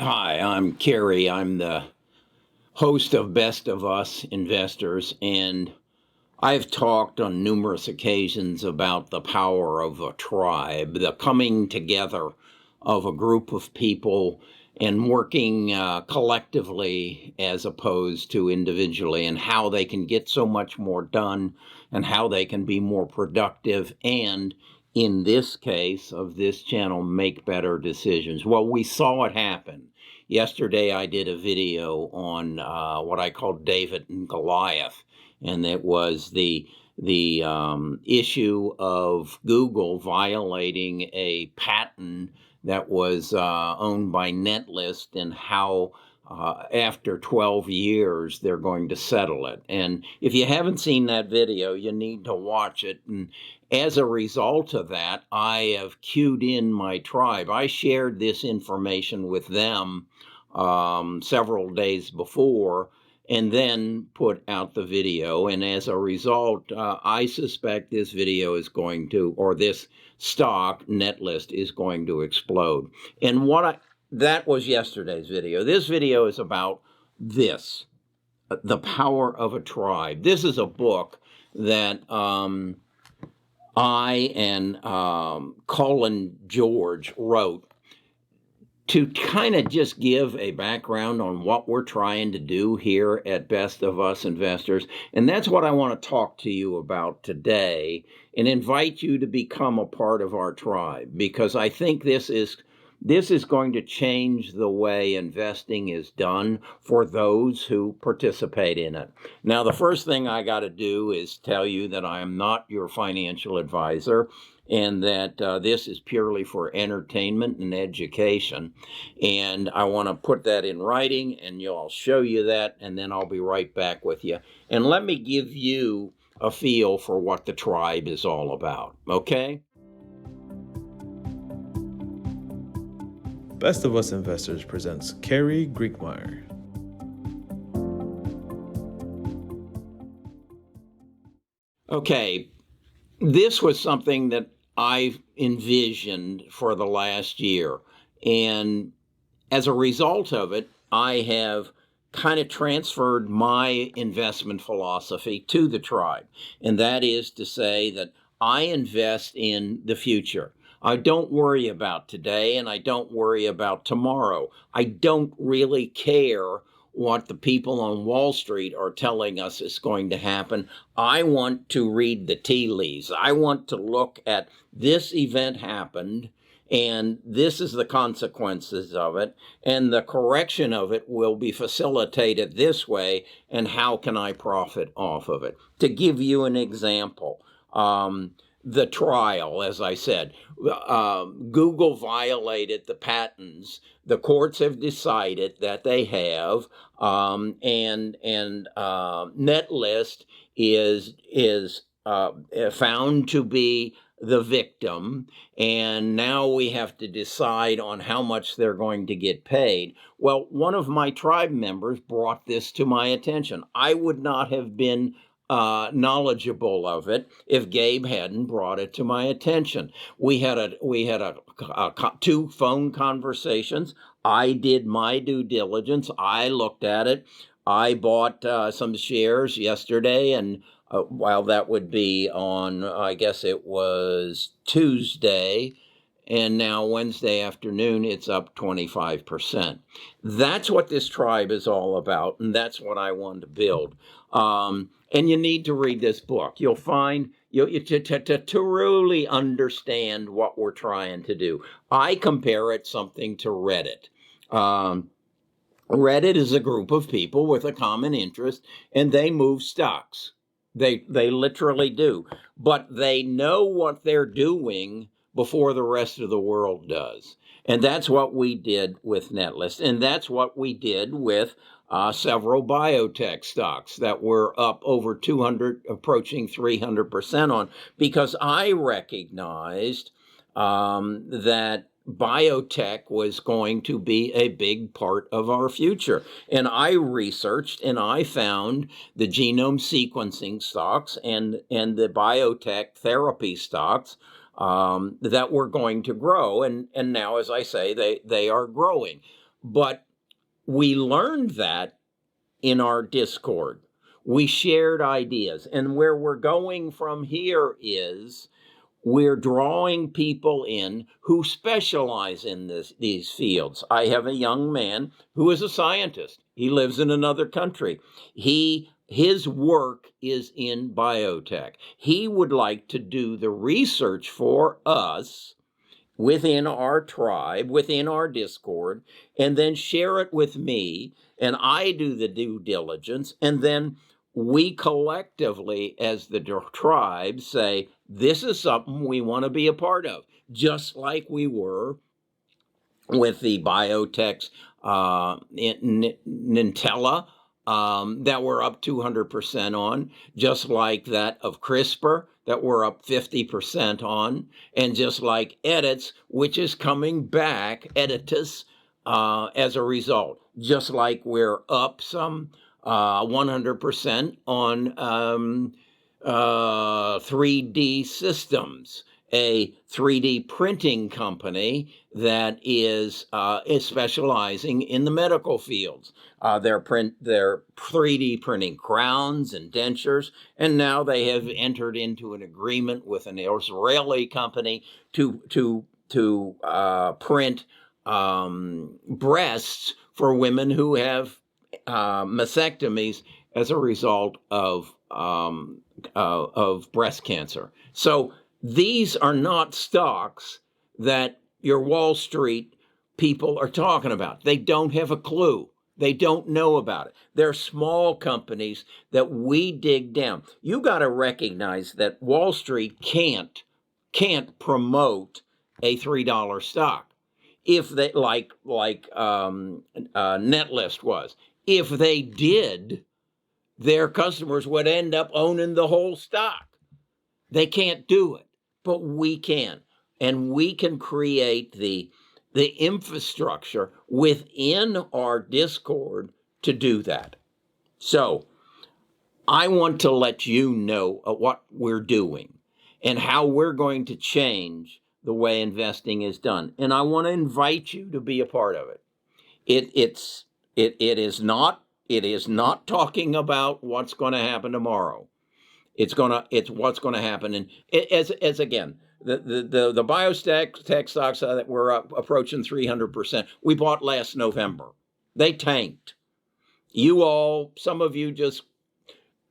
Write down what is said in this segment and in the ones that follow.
Hi, I'm Kerry. I'm the host of Best of Us Investors, and I've talked on numerous occasions about the power of a tribe, the coming together of a group of people and working collectively as opposed to individually, and how they can get so much more done and how they can be more productive and, in this case of this channel, make better decisions. Well, we saw it happen. Yesterday, I did a video on what I call David and Goliath, and it was the issue of Google violating a patent that was owned by Netlist, and how after 12 years they're going to settle it. And if you haven't seen that video, you need to watch it. And as a result of that, I have queued in my tribe. I shared this information with them several days before, and then put out the video. And as a result, I suspect this video is going to, or this stock Netlist is going to explode. And that was yesterday's video. This video is about this, the power of a tribe. This is a book that I and Colin George wrote to kind of just give a background on what we're trying to do here at Best of Us Investors. And that's what I want to talk to you about today, and invite you to become a part of our tribe, because I think this is going to change the way investing is done for those who participate in it. Now, the first thing I got to do is tell you that I am not your financial advisor, and that this is purely for entertainment and education. And I want to put that in writing, and I'll show you that, and then I'll be right back with you. And let me give you a feel for what the tribe is all about, okay? Best of Us Investors presents Kerry Griegmeyer. Okay, this was something that I've envisioned for the last year. And as a result of it, I have kind of transferred my investment philosophy to the tribe. And that is to say that I invest in the future. I don't worry about today, and I don't worry about tomorrow. I don't really care what the people on Wall Street are telling us is going to happen. I want to read the tea leaves. I want to look at this event happened, and this is the consequences of it, and the correction of it will be facilitated this way, and how can I profit off of it? To give you an example, the trial, as I said, Google violated the patents. The courts have decided that they have, and Netlist is found to be the victim, and now we have to decide on how much they're going to get paid. Well, one of my tribe members brought this to my attention. I would not have been knowledgeable of it if Gabe hadn't brought it to my attention. We had two phone conversations. I did my due diligence. I looked at it. I bought some shares yesterday, and while that would be on, I guess it was Tuesday, and now Wednesday afternoon, it's up 25%. That's what this tribe is all about, and that's what I want to build. And you need to read this book. You'll find to truly understand what we're trying to do. I compare it something to Reddit. Reddit is a group of people with a common interest, and they move stocks. They literally do. But they know what they're doing before the rest of the world does. And that's what we did with Netlist. And that's what we did with several biotech stocks that were up over 200, approaching 300% on, because I recognized that biotech was going to be a big part of our future. And I researched, and I found the genome sequencing stocks and the biotech therapy stocks that were going to grow. And now, as I say, they are growing. But we learned that in our Discord. We shared ideas. And where we're going from here is we're drawing people in who specialize in these fields. I have a young man who is a scientist. He lives in another country. His work is in biotech. He would like to do the research for us within our tribe, within our Discord, and then share it with me, and I do the due diligence, and then we collectively, as the tribe, say, this is something we want to be a part of, just like we were with the biotechs, Nintella, that we're up 200% on, just like that of CRISPR that we're up 50% on, and just like edits, which is coming back, editus, as a result, just like we're up some 100% on 3D systems, a 3D printing company that is specializing in the medical fields. They're 3D printing crowns and dentures, and now they have entered into an agreement with an Israeli company to print breasts for women who have mastectomies as a result of breast cancer. So these are not stocks that your Wall Street people are talking about. They don't have a clue. They don't know about it. They're small companies that we dig down. You got to recognize that Wall Street can't promote a $3 stock if they like Netlist was. If they did, their customers would end up owning the whole stock. They can't do it, but we can. And we can create the infrastructure within our Discord to do that. So I want to let you know what we're doing and how we're going to change the way investing is done. And I want to invite you to be a part of it. It is not talking about what's going to happen tomorrow. It's what's going to happen. And as again, the biotech stocks that were up approaching 300%, we bought last November. They tanked. Some of you just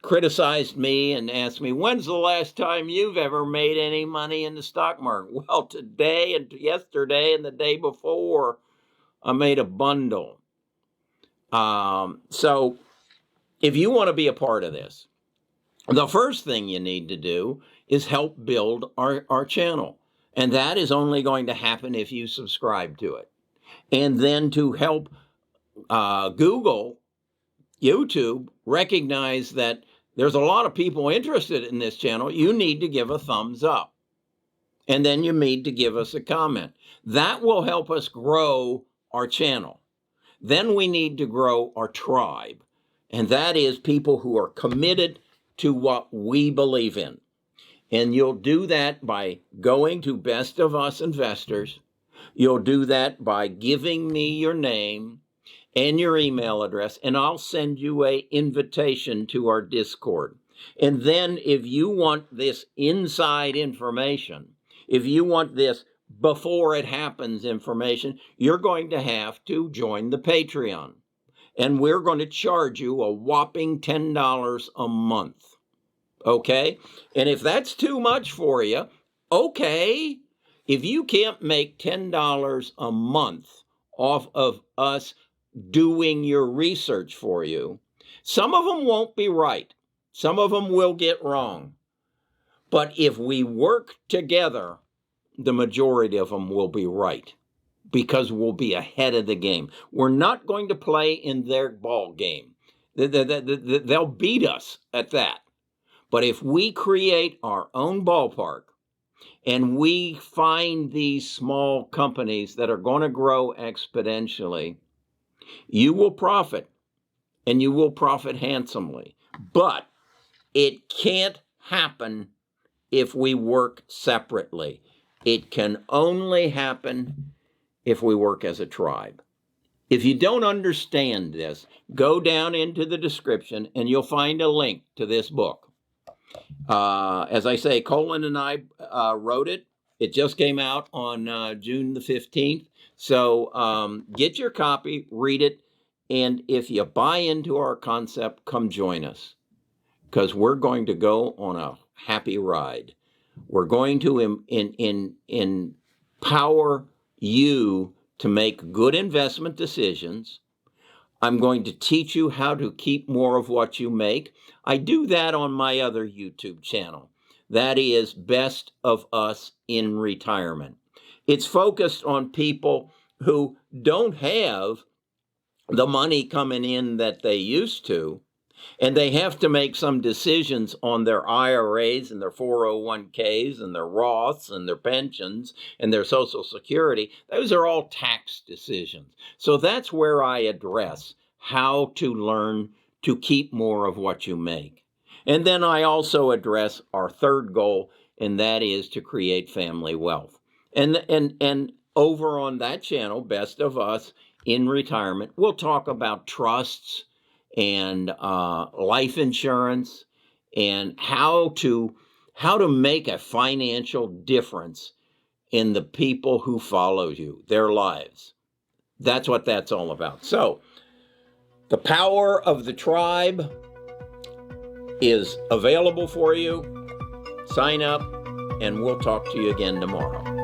criticized me and asked me, when's the last time you've ever made any money in the stock market? Well, today and yesterday and the day before, I made a bundle. So if you want to be a part of this, the first thing you need to do is help build our channel. And that is only going to happen if you subscribe to it. And then to help Google, YouTube, recognize that there's a lot of people interested in this channel, you need to give a thumbs up. And then you need to give us a comment. That will help us grow our channel. Then we need to grow our tribe. And that is people who are committed to what we believe in. And you'll do that by going to Best of Us Investors. You'll do that by giving me your name and your email address, and I'll send you an invitation to our Discord. And then if you want this inside information, if you want this before it happens information, you're going to have to join the Patreon. And we're going to charge you a whopping $10 a month. Okay? And if that's too much for you, okay. If you can't make $10 a month off of us doing your research for you, some of them won't be right. Some of them will get wrong. But if we work together, the majority of them will be right, because we'll be ahead of the game. We're not going to play in their ball game. They'll beat us at that. But if we create our own ballpark and we find these small companies that are going to grow exponentially, you will profit, and you will profit handsomely. But it can't happen if we work separately. It can only happen if we work as a tribe. If you don't understand this, go down into the description and you'll find a link to this book. As I say, Colin and I wrote it. It just came out on June the 15th. So get your copy, read it, and if you buy into our concept, come join us, because we're going to go on a happy ride. We're going to empower you to make good investment decisions. I'm going to teach you how to keep more of what you make. I do that on my other YouTube channel. That is Best of Us in Retirement. It's focused on people who don't have the money coming in that they used to, and they have to make some decisions on their IRAs and their 401ks and their Roths and their pensions and their Social Security. Those are all tax decisions. So that's where I address how to learn to keep more of what you make. And then I also address our third goal, and that is to create family wealth. And over on that channel, Best of Us in Retirement, we'll talk about trusts and life insurance and how to make a financial difference in the people who follow you, their lives. That's what that's all about. So the power of the tribe is available for you. Sign up, and we'll talk to you again tomorrow.